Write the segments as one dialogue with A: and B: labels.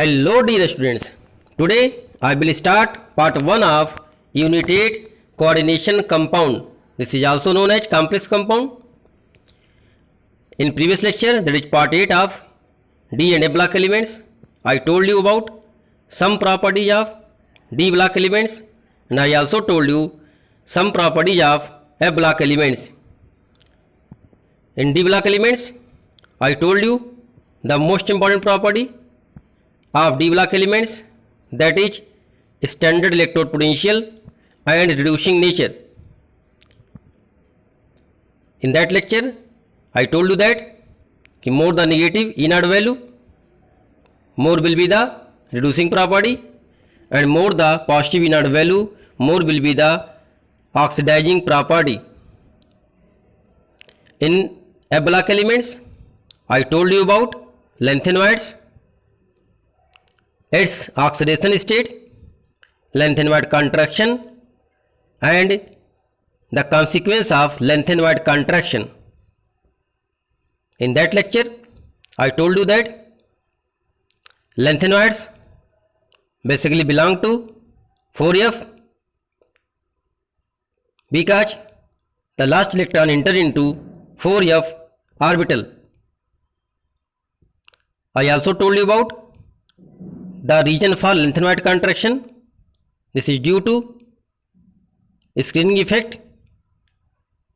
A: Hello dear students, today I will start part 1 of Unit 8 Coordination Compound. This is also known as complex compound. In previous lecture, that is part 8 of D and A block elements, I told you about some properties of D block elements, and I also told you some properties of F block elements. In D block elements, I told you the most important property of D block elements, that is standard electrode potential and reducing nature. In that lecture I told you that more the negative E naught value, more will be the reducing property, and more the positive E naught value, more will be the oxidizing property. In F block elements I told you about lanthanoids, its oxidation state, lanthanoid contraction, and the consequence of lanthanoid contraction. In that lecture I told you that lanthanoids basically belong to 4f because the last electron entered into 4f orbital. I also told you about the reason for lanthanoid contraction. This is due to screening effect,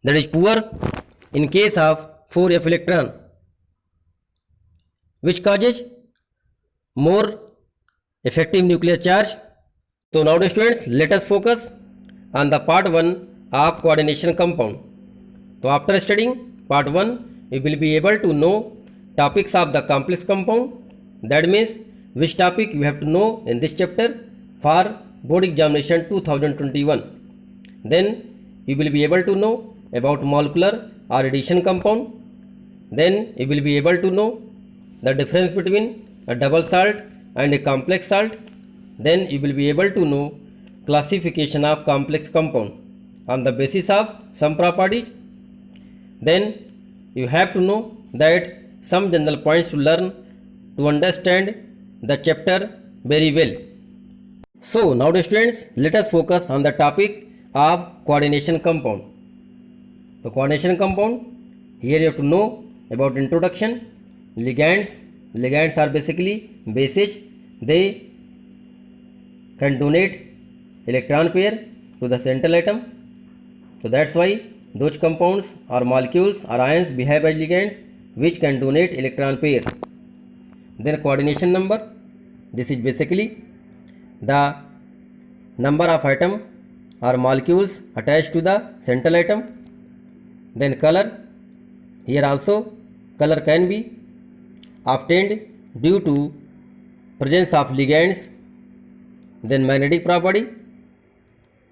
A: that is poor in case of 4f electron, which causes more effective nuclear charge. So now students, let us focus on the part 1 of coordination compound. So after studying part 1, you will be able to know topics of the complex compound. That means which topic you have to know in this chapter for board examination 2021. Then you will be able to know about molecular or addition compound. Then you will be able to know the difference between a double salt and a complex salt. Then you will be able to know classification of complex compound on the basis of some properties. Then you have to know that some general points to learn to understand the chapter very well. So now students, let us focus on the topic of coordination compound. The coordination compound, here you have to know about introduction, ligands. Ligands are basically bases. They can donate electron pair to the central atom. So that's why those compounds or molecules or ions behave as ligands which can donate electron pair. Then coordination number, this is basically the number of atom or molecules attached to the central atom. Then color, here also color can be obtained due to presence of ligands. Then magnetic property,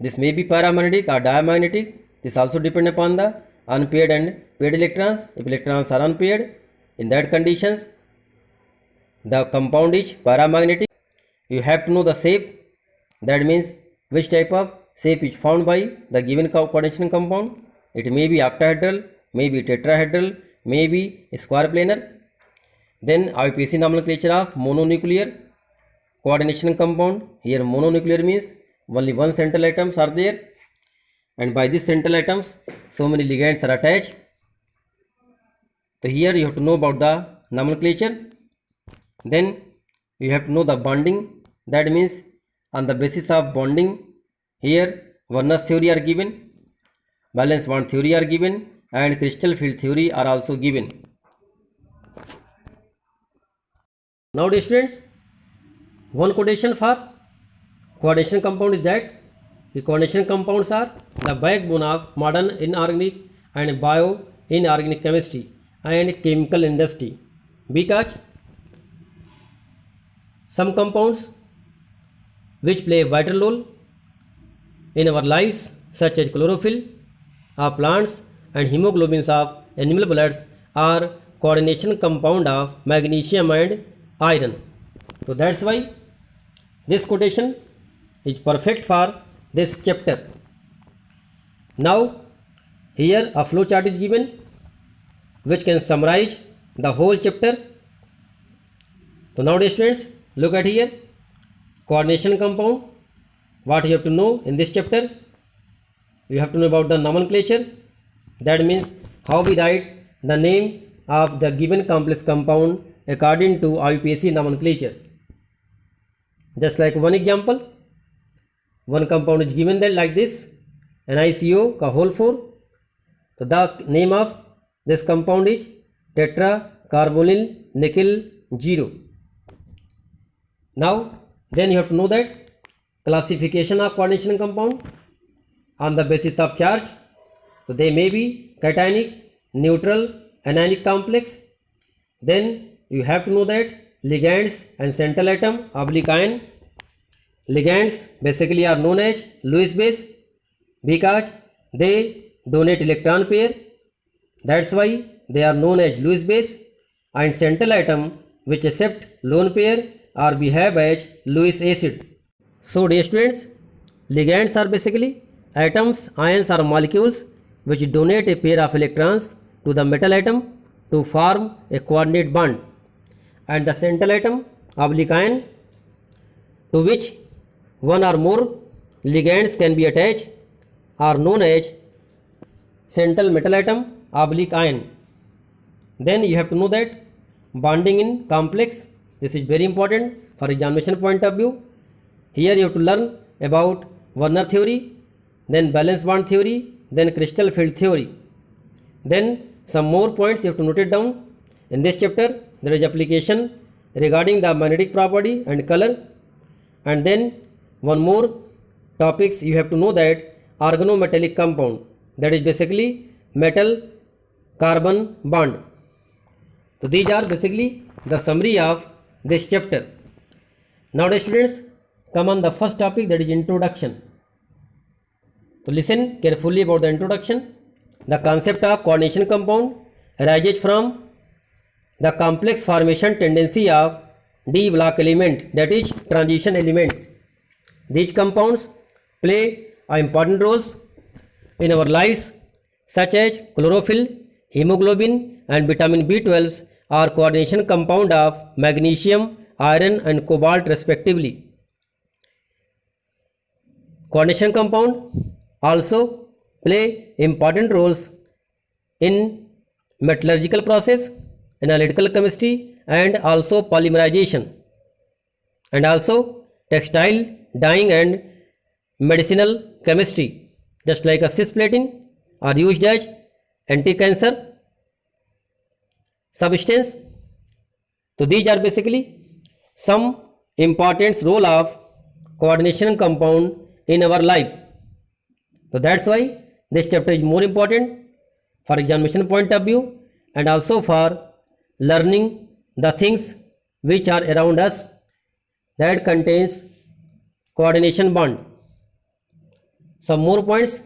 A: this may be paramagnetic or diamagnetic. This also depends upon the unpaired and paired electrons. If electrons are unpaired, in that conditions the compound is paramagnetic. You have to know the shape, that means which type of shape is found by the given coordination compound. It may be octahedral, may be tetrahedral, may be square planar. Then IUPAC nomenclature of mononuclear coordination compound. Here mononuclear means only one central atoms are there, and by these central atoms so many ligands are attached. So here you have to know about the nomenclature. Then you have to know the bonding, that means on the basis of bonding, here Werner's theory are given, valence bond theory are given, and crystal field theory are also given. Now dear students, one quotation for coordination compound is that the coordination compounds are the backbone of modern inorganic and bio-inorganic chemistry and chemical industry, because some compounds which play a vital role in our lives, such as chlorophyll of plants and hemoglobins of animal bloods, are coordination compound of magnesium and iron. So that's why this quotation is perfect for this chapter. Now here a flow chart is given which can summarize the whole chapter. So now students, Look at here, coordination compound. What you have to know in this chapter? You have to know about the nomenclature. That means how we write the name of the given complex compound according to IUPAC nomenclature. Just like one example, one compound is given there like this, NiCO का whole 4. So the name of this compound is tetracarbonyl nickel 0. Now then you have to know that classification of coordination compound on the basis of charge. So they may be cationic, neutral, anionic complex. Then you have to know that ligands and central atom oblique ion. Ligands basically are known as Lewis base because they donate electron pair. That's why they are known as Lewis base. And central atom which accept lone pair or behave as Lewis acid. So dear students, ligands are basically atoms, ions or molecules which donate a pair of electrons to the metal atom to form a coordinate bond. And the central atom oblique ion to which one or more ligands can be attached are known as central metal atom oblique ion. Then you have to know that bonding in complex, this is very important for examination point of view. Here you have to learn about Werner theory, then valence bond theory, then crystal field theory. Then some more points you have to note it down. In this chapter there is application regarding the magnetic property and color. And then one more topics you have to know that organometallic compound, that is basically metal carbon bond. So these are basically the summary of this chapter. Now the students, come on the first topic, that is introduction. So listen carefully about the introduction. The concept of coordination compound arises from the complex formation tendency of D block element, that is transition elements. These compounds play important roles in our lives such as chlorophyll, hemoglobin and vitamin B12 are coordination compound of magnesium, iron and cobalt respectively. Coordination compound also play important roles in metallurgical process, analytical chemistry and also polymerization, and also textile, dyeing and medicinal chemistry, just like a cisplatin are used as anti-cancer substance. So these are basically some important role of coordination compound in our life. So that's why this chapter is more important for examination point of view and also for learning the things which are around us that contains coordination bond. Some more points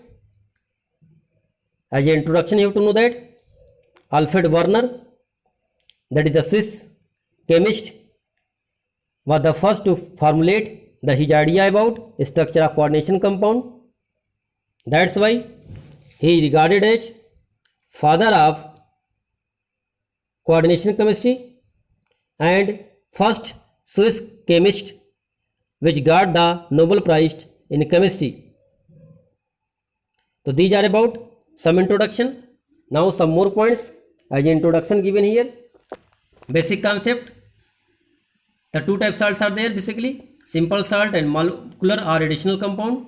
A: as an introduction you have to know that Alfred Werner, that is the Swiss chemist, was the first to formulate his idea about structure of coordination compound. That's why he is regarded as father of coordination chemistry and first Swiss chemist which got the Nobel Prize in chemistry. So these are about some introduction. Now some more points as an introduction given here. Basic concept. The two types salts are there basically, simple salt and molecular or additional compound.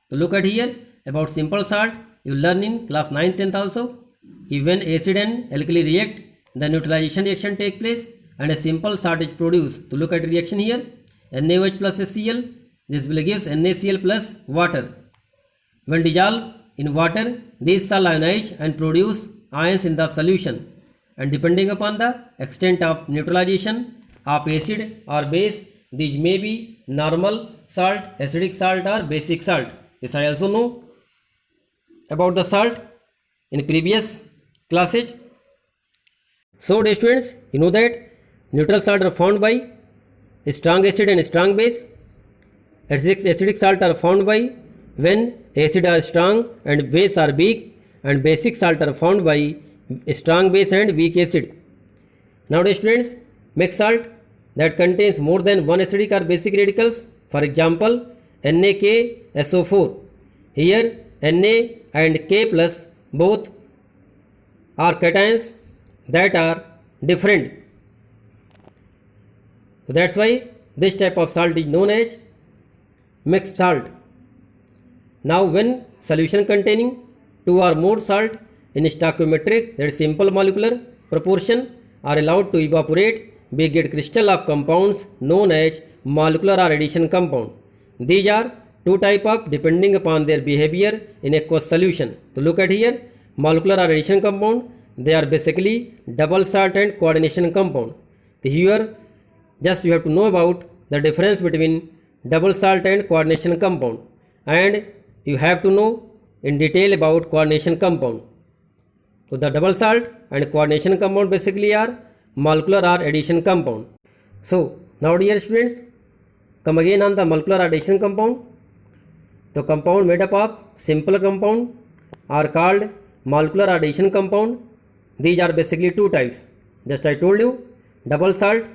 A: So look at here about simple salt, you learn in class 9th 10th also. When acid and alkali react, the neutralization reaction take place and a simple salt is produced. To look at reaction here, NaOH plus HCl, this will gives NaCl plus water. When dissolved in water, these shall ionize and produce ions in the solution, and depending upon the extent of neutralization of acid or base, these may be normal salt, acidic salt or basic salt. This I also know about the salt in previous classes. So dear students, you know that neutral salt are found by strong acid and strong base. Acidic salt are found by when acid are strong and base are weak, and basic salt are found by strong base and weak acid. Now dear students, mixed salt that contains more than one acidic or basic radicals. For example, NaKSO4. Here Na and K plus both are cations that are different. So that's why this type of salt is known as mixed salt. Now when solution containing two or more salt in stoichiometric, that is simple molecular proportion, are allowed to evaporate, we get crystal of compounds known as molecular or addition compound. These are two type of depending upon their behavior in aqueous solution. So look at here, molecular or addition compound, they are basically double salt and coordination compound. So here just you have to know about the difference between double salt and coordination compound, and you have to know in detail about coordination compound. So the double salt and coordination compound basically are molecular or addition compound. So now dear students, come again on the molecular or addition compound. The compound made up of simple compound are called molecular or addition compound. These are basically two types. Just I told you, double salt,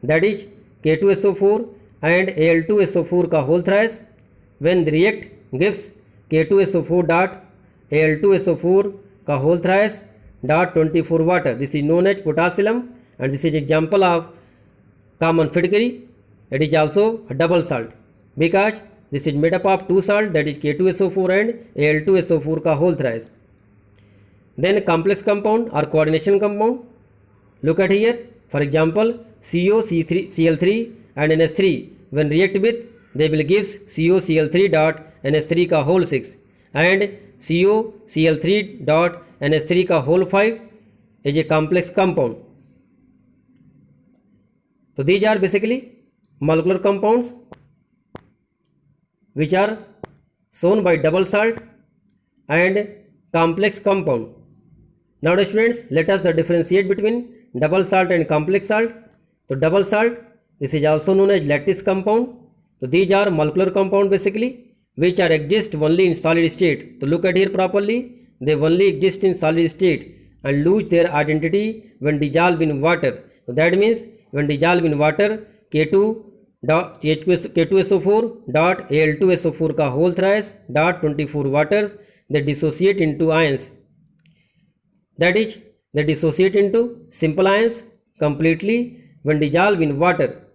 A: that is K2SO4 and Al2SO4 का whole thrice. When the react gives K2SO4 dot Al2SO4 का whole thrice dot 24 water. This is known as potassium, and this is example of common fitkery. It is also a double salt because this is made up of two salt, that is K2SO4 and Al2SO4 का whole thrice. Then complex compound or coordination compound. Look at here. For example, COCl3 and NH3 when react with, they will give COCl3 dot NH3 का whole 6 and COCl3 dot NH3 का whole 5 is a complex compound. So these are basically molecular compounds which are shown by double salt and complex compound. Now students, let us differentiate between double salt and complex salt. So double salt, this is also known as lattice compound. So these are molecular compound basically which are exist only in solid state. So look at here properly, they only exist in solid state and lose their identity when dissolved in water. So that means when dissolved in water, K2SO4 dot Al2SO4 का whole thrice dot 24 waters, they dissociate into ions. That is, they dissociate into simple ions completely when dissolved in water.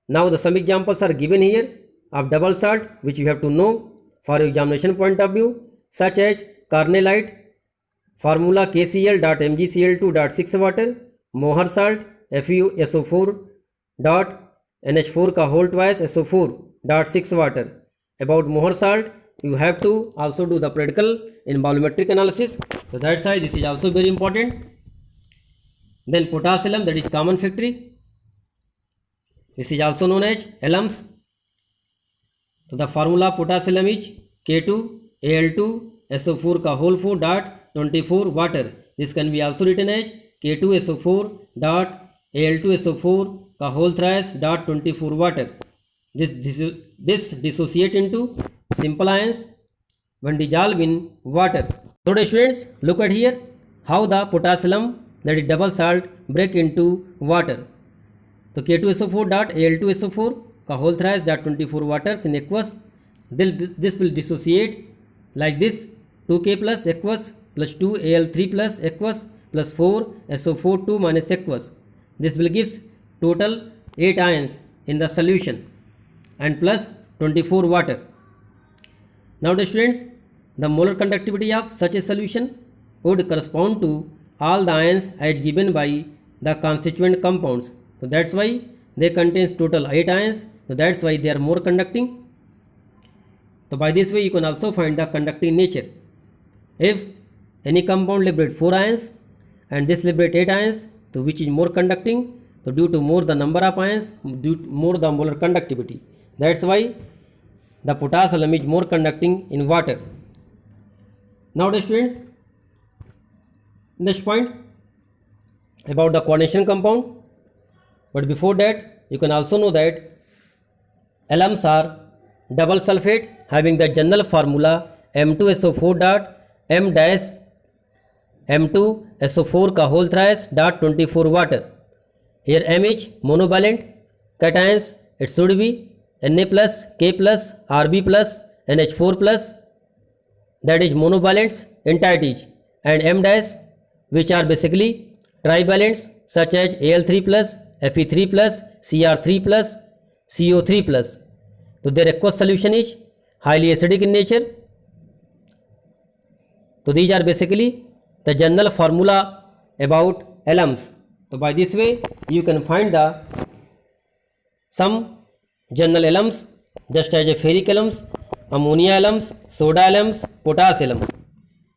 A: Now the some examples are given here of double salt which you have to know for examination point of view, such as carnallite, formula KCl.MgCl2.6 water, Mohr salt, FeSO4 dot NH4 का whole twice SO4.6 water. About Mohr salt, you have to also do the practical in volumetric analysis. So that's why this is also very important. Then potassium, that is common factory. This is also known as alums. So the formula potassium is K2Al2SO4 का whole 4 dot 24 water. This can be also written as K2SO4 dot Al2SO4 का whole thrice dot 24 water. This dissociate into simple ions when dissolved in water. So the students, look at here how the potassium, that is double salt, break into water. So K2SO4 dot Al2SO4 का whole thrice dot 24 waters in aqueous. This will dissociate like this: 2K plus aqueous plus 2Al3 plus aqueous plus 4SO4 minus aqueous. This will give total 8 ions in the solution and plus 24 water. Now the students, the molar conductivity of such a solution would correspond to all the ions as given by the constituent compounds. So that's why they contains total 8 ions. So that's why they are more conducting. So by this way you can also find the conducting nature. If any compound liberate 4 ions and this liberate 8 ions, so which is more conducting? So due to more the number of ions, due to more the molar conductivity. That's why the potassium is more conducting in water. Now the students, next point about the coordination compound. But before that, you can also know that alums are double sulfate having the general formula M2SO4 dot M dash M2SO4 का whole thrice dot 24 water. Here M is monovalent cations, it should be Na plus, K plus, Rb plus, NH4 plus, that is monovalents entities, and M dash, which are basically trivalents such as Al3 plus, Fe3 plus, Cr3 plus, CO3 plus. So their aqueous solution is highly acidic in nature. So these are basically the general formula about alums. So by this way you can find the some general alums just as a ferric alums, ammonia alums, soda alums, potash alum.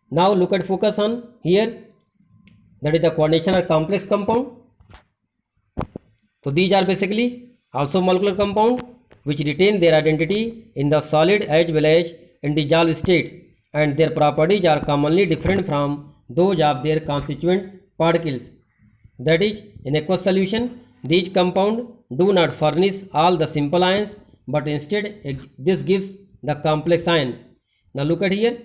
A: Now look at focus on here, that is the coordination or complex compound. So these are basically also molecular compound which retain their identity in the solid as well as in dissolved state, and their properties are commonly different from those of their constituent particles. That is, in aqueous solution, these compounds do not furnish all the simple ions, but instead this gives the complex ion. Now look at here,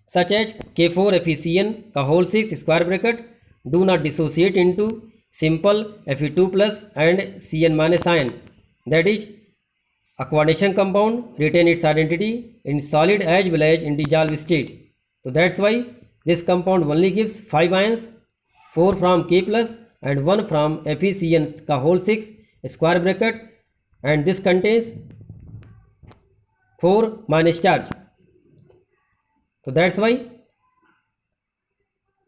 A: such as K4FeCN का whole 6 square bracket do not dissociate into simple Fe2 plus and Cn minus ion. That is, a coordination compound retain its identity in solid as well as in dissolved state. So that's why this compound only gives 5 ions, 4 from K plus and 1 from FeCN का whole 6 square bracket, and this contains 4 minus charge. So that's why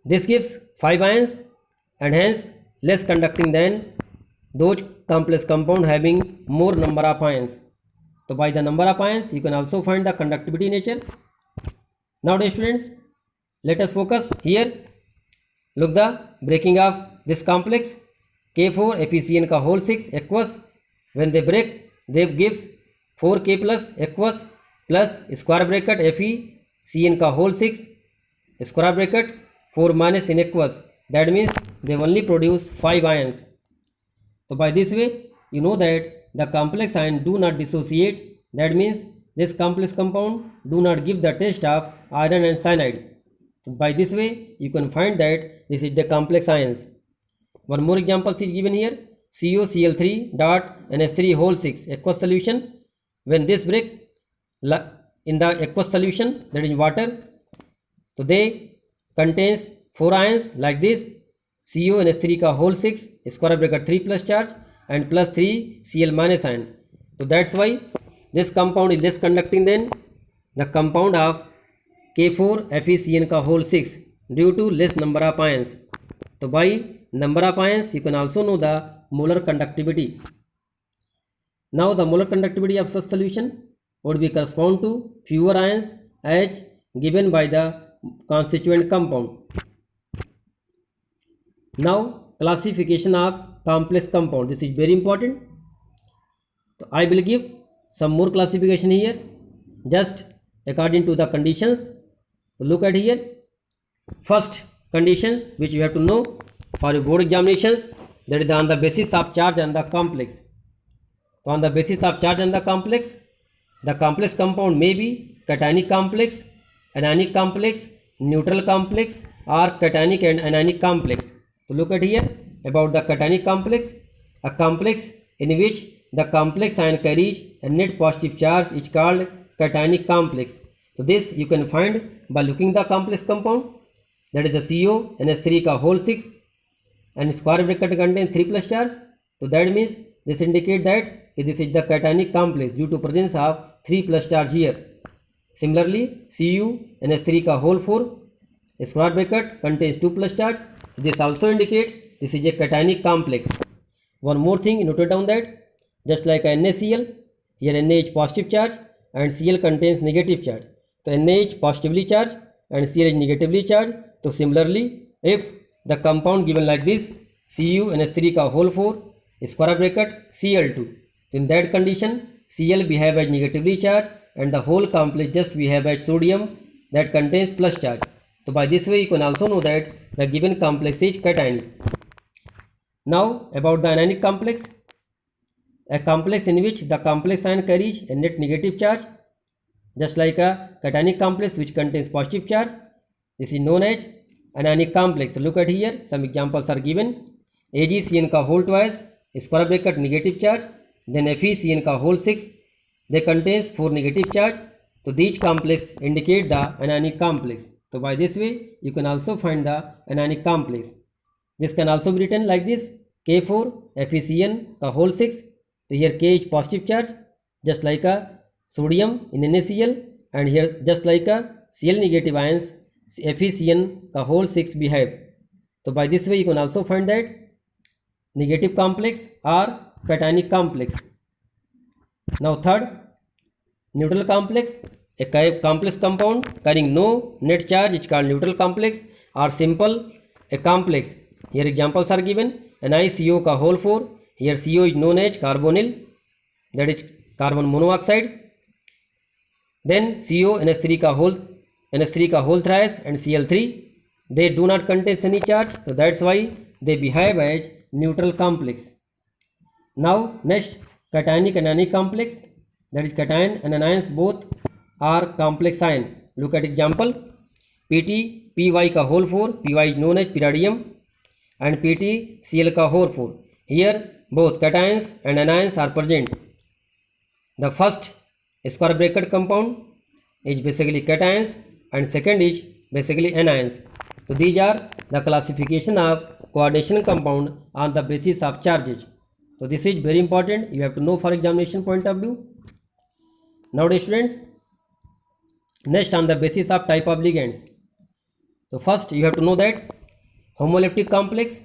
A: this gives 5 ions and hence less conducting than those complex compound having more number of ions. So by the number of ions you can also find the conductivity nature. Now dear students, let us focus here. Look the breaking of this complex K4FeCN का whole 6 aqueous. When they break, they gives 4K plus aqueous plus square bracket FeCN का whole 6 square bracket 4 minus in aqueous. That means they only produce 5 ions. So by this way you know that the complex ion do not dissociate. That means this complex compound do not give the taste of iron and cyanide. So by this way you can find that this is the complex ions. One more example is given here, COCl3 dot NH3 whole 6 aqueous solution. When this break in the aqueous solution, that is water, so they contains 4 ions like this, CONH3 का whole 6 square bracket 3 plus charge and plus 3 Cl minus ion. So that's why this compound is less conducting than the compound of K4FeCN का whole 6 due to less number of ions. So by number of ions you can also know the molar conductivity. Now the molar conductivity of such solution would be correspond to fewer ions as given by the constituent compound. Now classification of complex compound, this is very important. So I will give some more classification here just according to the conditions. So look at here, first conditions which you have to know for your board examinations, that is on the basis of charge and the complex. So on the basis of charge and the complex compound may be cationic complex, anionic complex, neutral complex or cationic and anionic complex. So look at here about the cationic complex, a complex in which the complex ion carries a net positive charge is called cationic complex. So this you can find by looking the complex compound, that is the CONH3 का whole 6 and square bracket contains 3 plus charge. So that means this indicate that this is the cationic complex due to presence of 3 plus charge here. Similarly CuNH3 का whole 4 square bracket contains 2 plus charge. This also indicate this is a cationic complex. One more thing, noted down that just like NaCl, here Na is positive charge and Cl contains negative charge. So Na is positively charged and Cl is negatively charged. So similarly, if the compound given like this CuNH3 का whole 4 square bracket Cl2, in that condition Cl behave as negatively charged and the whole complex just behave as sodium that contains plus charge. So by this way you can also know that the given complex is cationic. Now about the anionic complex, a complex in which the complex ion carries a net negative charge just like a cationic complex which contains positive charge. This is known as anionic complex. So look at here, some examples are given. AgCN का whole twice square bracket negative charge then FeCN का whole 6, they contains 4 negative charge. So these complex indicate the anionic complex. So by this way you can also find the anionic complex. This can also be written like this: K4 FeCN का whole 6. So here K is positive charge, just like a sodium in NaCl, and here just like a Cl negative ions FeCN का whole 6 behave. So by this way you can also find that negative complex or cationic complex. Now third, neutral complex. A complex compound carrying no net charge is called neutral complex, or simple a complex. Here examples are given: NiCO का whole 4. Here CO is known as carbonyl, that is carbon monoxide. Then CO NH3 का whole thrice and Cl3. They do not contain any charge, so that's why they behave as neutral complex. Now next, cationic anionic complex, that is cation and anions both are complex ion. Look at example: Pt Py का whole 4. Py is known as pyridium, and Pt Cl का whole 4. Here both cations and anions are present. The first square bracket compound is basically cations and second is basically anions. So these are the classification of coordination compound on the basis of charges. So this is very important, you have to know for examination point of view. Nowadays students, next on the basis of type of ligands. So first you have to know that homoleptic complex.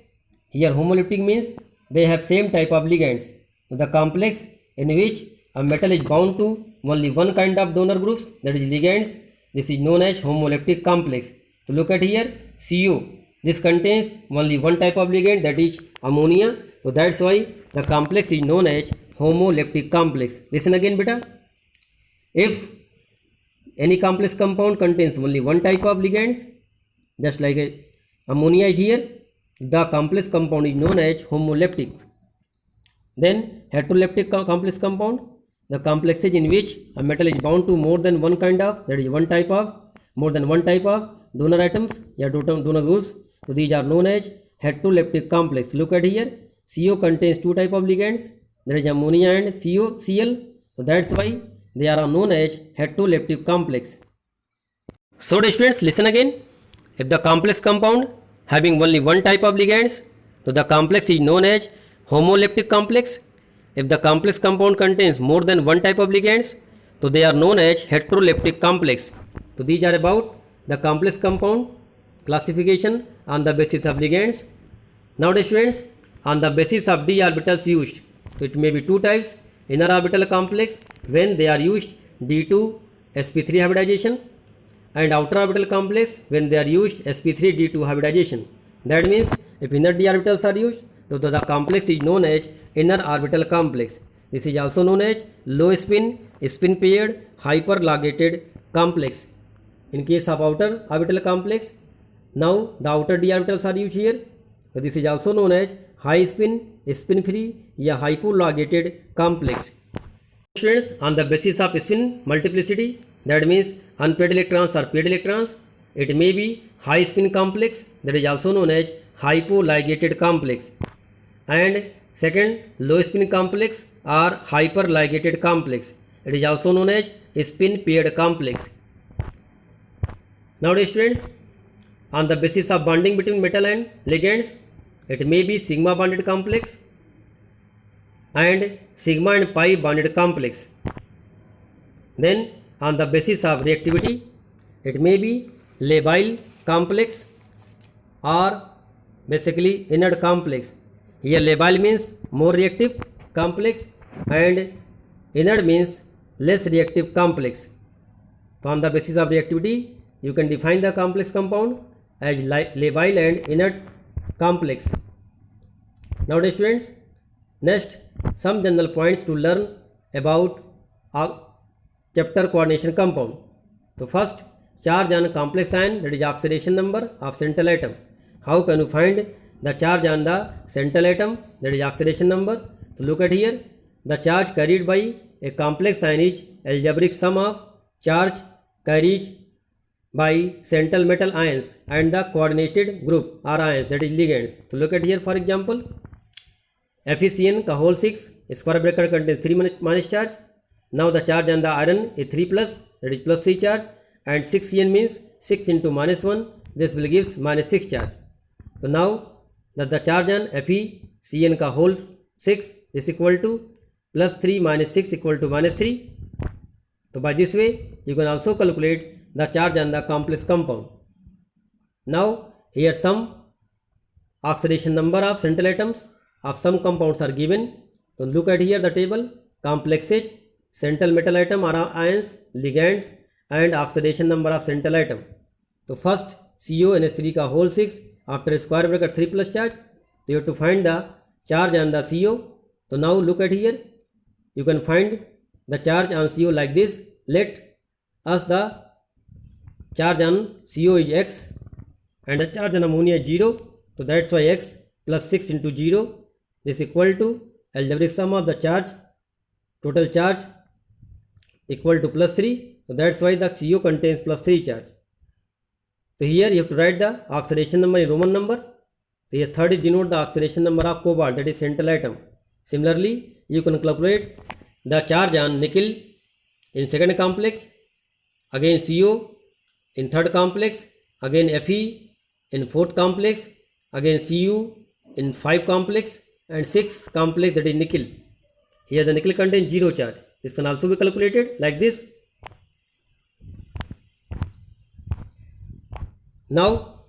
A: Here homoleptic means they have same type of ligands. So the complex in which a metal is bound to only one kind of donor groups, that is ligands, this is known as homoleptic complex. So look at here, CO, this contains only one type of ligand, that is ammonia. So that's why the complex is known as homoleptic complex. Listen again beta. If any complex compound contains only one type of ligands, just like ammonia is here, the complex compound is known as homoleptic. Then heteroleptic complex compound, the complexes in which a metal is bound to more than one kind of, that is one type of, more than one type of donor atoms or donor groups. So these are known as heteroleptic complex. Look at here, CO contains two type of ligands, that is ammonia and Cl. So that's why they are known as heteroleptic complex. So dear students, listen again. If the complex compound having only one type of ligands, so the complex is known as homoleptic complex. If the complex compound contains more than one type of ligands, so they are known as heteroleptic complex. So these are about the complex compound classification on the basis of ligands. Now dear students, on the basis of d orbitals used, so it may be two types: inner orbital complex when they are used d2 sp3 hybridization, and outer orbital complex when they are used sp3 d2 hybridization. That means if inner d orbitals are used, so the complex is known as inner orbital complex. This is also known as low spin paired hyperligated complex. In case of outer orbital complex, now the outer d orbitals are used here, so this is also known as high spin free or hypoligated complex. Students, on the basis of spin multiplicity, that means unpaired electrons or paired electrons, it may be high spin complex, that is also known as hypoligated complex, and second low spin complex or hyperligated complex, it is also known as spin paired complex. Now dear students, on the basis of bonding between metal and ligands, it may be sigma bonded complex and sigma and pi bonded complex. Then on the basis of reactivity, it may be labile complex or basically inert complex. Here labile means more reactive complex and inert means less reactive complex. So on the basis of reactivity, you can define the complex compound as labile and inert complex. Now dear students, next some general points to learn about chapter coordination compound. So first, charge on complex ion, that is oxidation number of central atom. How can you find the charge on the central atom, that is oxidation number? So look at here, the charge carried by a complex ion is algebraic sum of charge carried by central metal ions and the coordinated group or ions, that is ligands. So look at here, for example, FeCN का whole 6 square bracket contains 3 minus charge. Now the charge on the iron is 3 plus, that is plus 3 charge, and 6 Cn means 6 into minus 1, this will gives minus 6 charge. So now that the charge on Fe Cn ka whole 6 is equal to plus 3 minus 6 equal to minus 3. So by this way you can also calculate the charge on the complex compound. Now here some oxidation number of central atoms of some compounds are given. So look at here the table: complexes, central metal atom or ions, ligands, and oxidation number of central atom. So first CONH3 का whole 6 after square bracket 3 plus charge. So you have to find the charge on the CO. So now look at here, you can find the charge on CO like this. Let us the charge on CO is x and the charge on ammonia is 0. So that's why x plus 6 into 0 is equal to algebraic sum of the charge, total charge equal to plus 3. So that's why the CO contains plus 3 charge. So here you have to write the oxidation number in Roman number. So here third is denote the oxidation number of cobalt, that is central atom. Similarly you can calculate the charge on nickel in second complex, again CO in third complex, again Fe in fourth complex, again Cu in 5 complex, and 6 complex, that is nickel. Here the nickel contains 0 charge. This can also be calculated like this. Now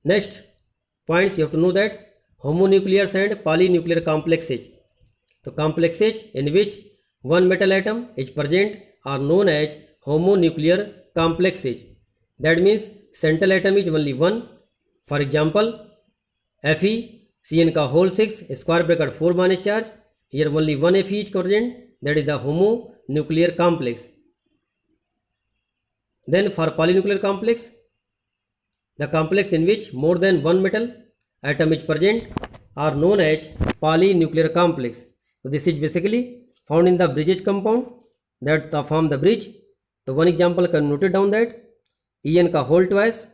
A: next points you have to know that homonuclears and polynuclear complexes. So complexes in which one metal atom is present are known as homonuclear complexes. That means central atom is only one. For example, Fe Cn का whole 6 square bracket 4 minus charge. Here only one Fe is present, that is the homonuclear complex. Then for polynuclear complex, the complex in which more than one metal atom is present are known as polynuclear complex. So this is basically found in the bridges compound that form the bridge. So one example can note it down that En ka whole twice,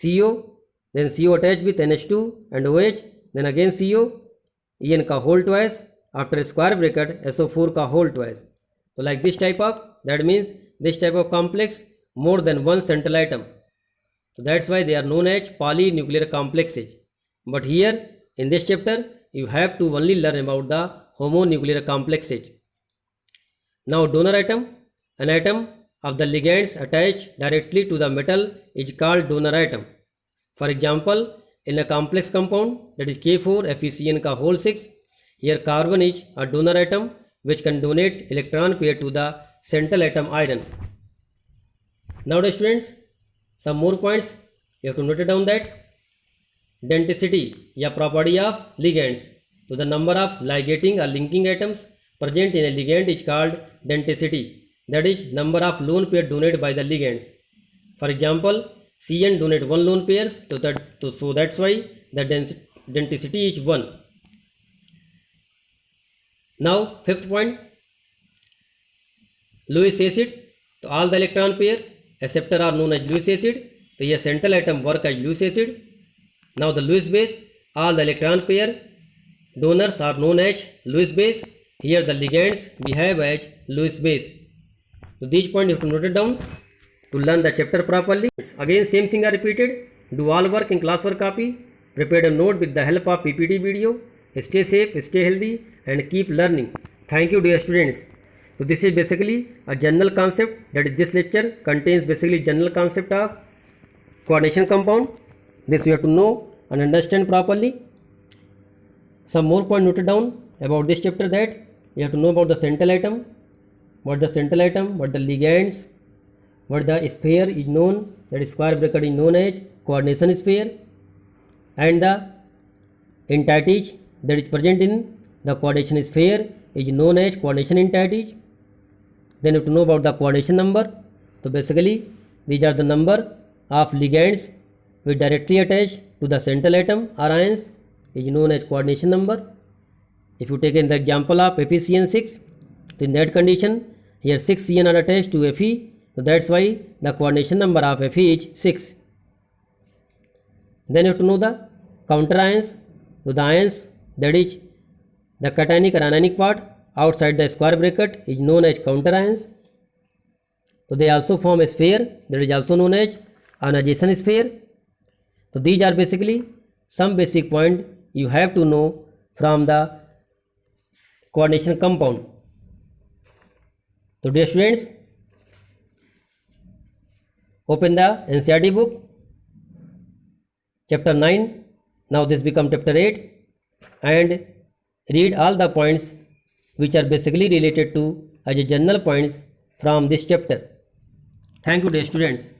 A: CO, then CO attached with NH2 and OH, then again CO, En ka whole twice, after square bracket SO4 ka whole twice. So like this type of, that means this type of complex more than one central atom. So that's why they are known as polynuclear complexes. But here in this chapter you have to only learn about the homonuclear complexes. Now donor atom, an atom of the ligands attached directly to the metal is called donor atom. For example, in a complex compound, that is K4 FeCN ka whole 6, here carbon is a donor atom which can donate electron pair to the central atom iron. Now the students, some more points you have to note it down that denticity या property of ligands. So the number of ligating or linking atoms present in a ligand is called denticity. That is number of lone pair donated by the ligands. For example, Cn donate one lone pair, so that's why the denticity is 1. Now fifth point, Lewis acid. So all the electron pair acceptor are known as Lewis acid. So here central atom work as Lewis acid. Now the Lewis base, all the electron pair donors are known as Lewis base. Here the ligands behave as Lewis base. So these points you have to note it down to learn the chapter properly. Again same thing are repeated. Do all work in classwork copy. Prepare a note with the help of PPT video. Stay safe, stay healthy and keep learning. Thank you dear students. So this is basically a general concept, that is this lecture contains basically general concept of coordination compound. This you have to know and understand properly. Some more point noted down about this chapter, that you have to know about the central atom, what the central atom, what the ligands, what the sphere is known, that is square bracket is known as coordination sphere, and the entities that is present in the coordination sphere is known as coordination entities. Then you have to know about the coordination number. So basically these are the number of ligands which directly attach to the central atom or ions is known as coordination number. If you take in the example of FeCN6, so in that condition here 6 Cn are attached to Fe, so that's why the coordination number of Fe is 6. Then you have to know the counter ions. So the ions that is The cationic and anionic part outside the square bracket is known as counter ions. So they also form a sphere that is also known as ionization sphere. So these are basically some basic point you have to know from the coordination compound. So dear students, open the NCERT book, chapter 9, now this become chapter 8, and read all the points which are basically related to as a general points from this chapter. Thank you dear students.